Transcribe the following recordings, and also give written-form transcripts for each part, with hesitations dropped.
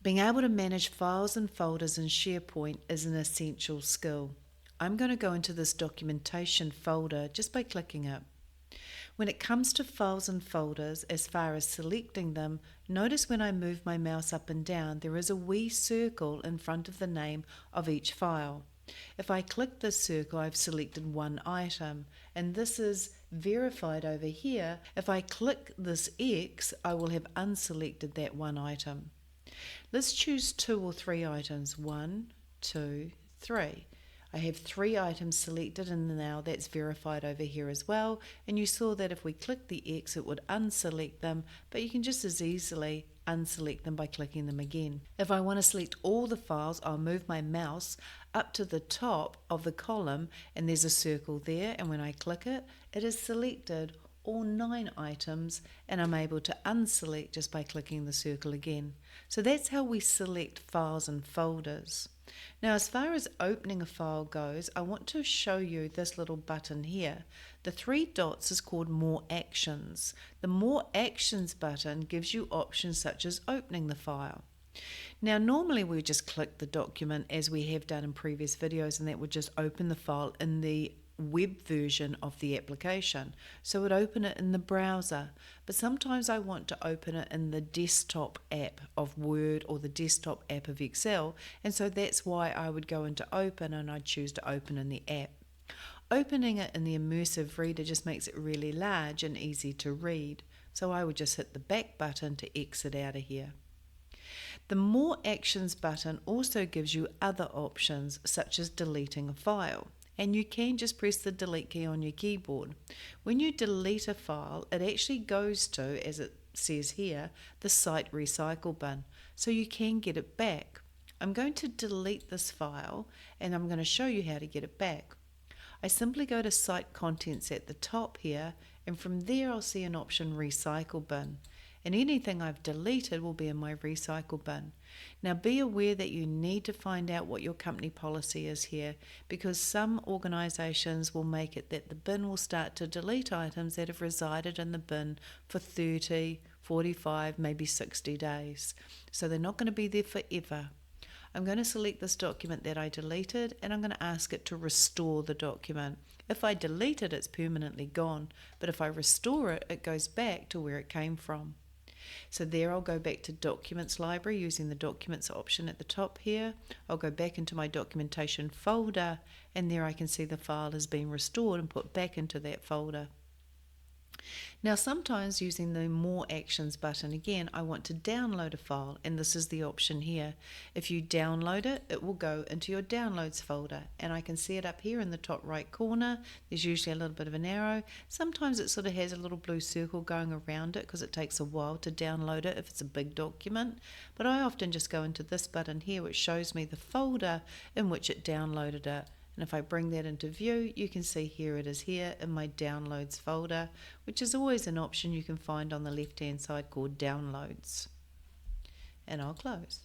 Being able to manage files and folders in SharePoint is an essential skill. I'm going to go into this documentation folder just by clicking it. When it comes to files and folders, as far as selecting them, notice when I move my mouse up and down, there is a wee circle in front of the name of each file. If I click this circle, I've selected one item, and this is verified over here. If I click this X, I will have unselected that one item. Let's choose 2 or 3 items. 1, 2, 3. I have 3 items selected, and now that's verified over here as well. And you saw that if we click the X, it would unselect them, but you can just as easily unselect them by clicking them again. If I want to select all the files, I'll move my mouse up to the top of the column, and there's a circle there, and when I click it, it is selected all 9 items, and I'm able to unselect just by clicking the circle again. So that's how we select files and folders. Now, as far as opening a file goes, I want to show you this little button here. The 3 dots is called More Actions. The More Actions button gives you options such as opening the file. Now, normally we just click the document as we have done in previous videos, and that would just open the file in the web version of the application. So it would open it in the browser, but sometimes I want to open it in the desktop app of Word or the desktop app of Excel, and so that's why I would go into Open and I'd choose to open in the app. Opening it in the immersive reader just makes it really large and easy to read, so I would just hit the back button to exit out of here. The More Actions button also gives you other options such as deleting a file. And you can just press the delete key on your keyboard. When you delete a file, it actually goes to, as it says here, the Site Recycle bin, so you can get it back. I'm going to delete this file, and I'm going to show you how to get it back. I simply go to Site Contents at the top here, and from there I'll see an option Recycle bin. And anything I've deleted will be in my recycle bin. Now be aware that you need to find out what your company policy is here, because some organisations will make it that the bin will start to delete items that have resided in the bin for 30, 45, maybe 60 days. So they're not going to be there forever. I'm going to select this document that I deleted, and I'm going to ask it to restore the document. If I delete it, it's permanently gone, but if I restore it, it goes back to where it came from. So there I'll go back to Documents Library using the Documents option at the top here. I'll go back into my documentation folder, and there I can see the file has been restored and put back into that folder. Now sometimes using the More Actions button again, I want to download a file, and this is the option here. If you download it, it will go into your Downloads folder, and I can see it up here in the top right corner. There's usually a little bit of an arrow. Sometimes it sort of has a little blue circle going around it because it takes a while to download it if it's a big document, but I often just go into this button here which shows me the folder in which it downloaded it. And if I bring that into view, you can see here it is here in my Downloads folder, which is always an option you can find on the left-hand side called Downloads. And I'll close.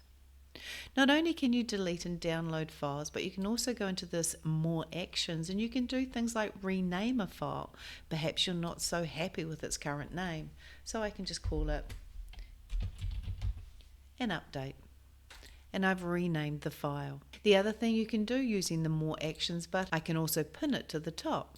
Not only can you delete and download files, but you can also go into this More Actions, and you can do things like rename a file. Perhaps you're not so happy with its current name, so I can just call it an update. And I've renamed the file. The other thing you can do using the More Actions button, I can also pin it to the top.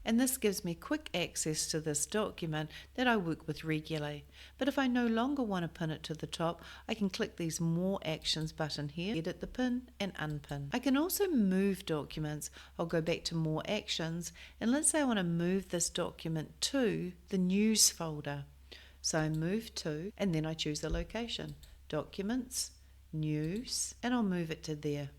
And this gives me quick access to this document that I work with regularly. But if I no longer want to pin it to the top, I can click these More Actions button here, edit the pin and unpin. I can also move documents. I'll go back to More Actions, and let's say I want to move this document to the News folder. So I move to, and then I choose the location. Documents, News, and I'll move it to there.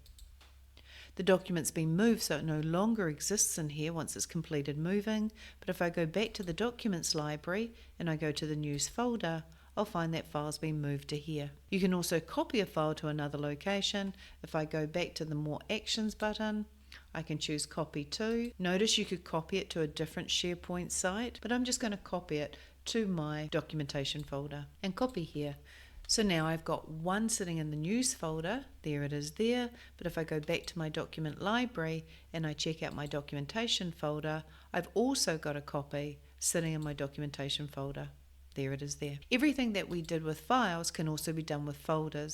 The document's been moved, so it no longer exists in here once it's completed moving, but if I go back to the Documents Library and I go to the News folder, I'll find that file's been moved to here. You can also copy a file to another location. If I go back to the More Actions button, I can choose Copy To. Notice you could copy it to a different SharePoint site, but I'm just going to copy it to my documentation folder and copy here. So now I've got one sitting in the News folder, there it is there, but if I go back to my document library and I check out my documentation folder, I've also got a copy sitting in my documentation folder. There it is there. Everything that we did with files can also be done with folders.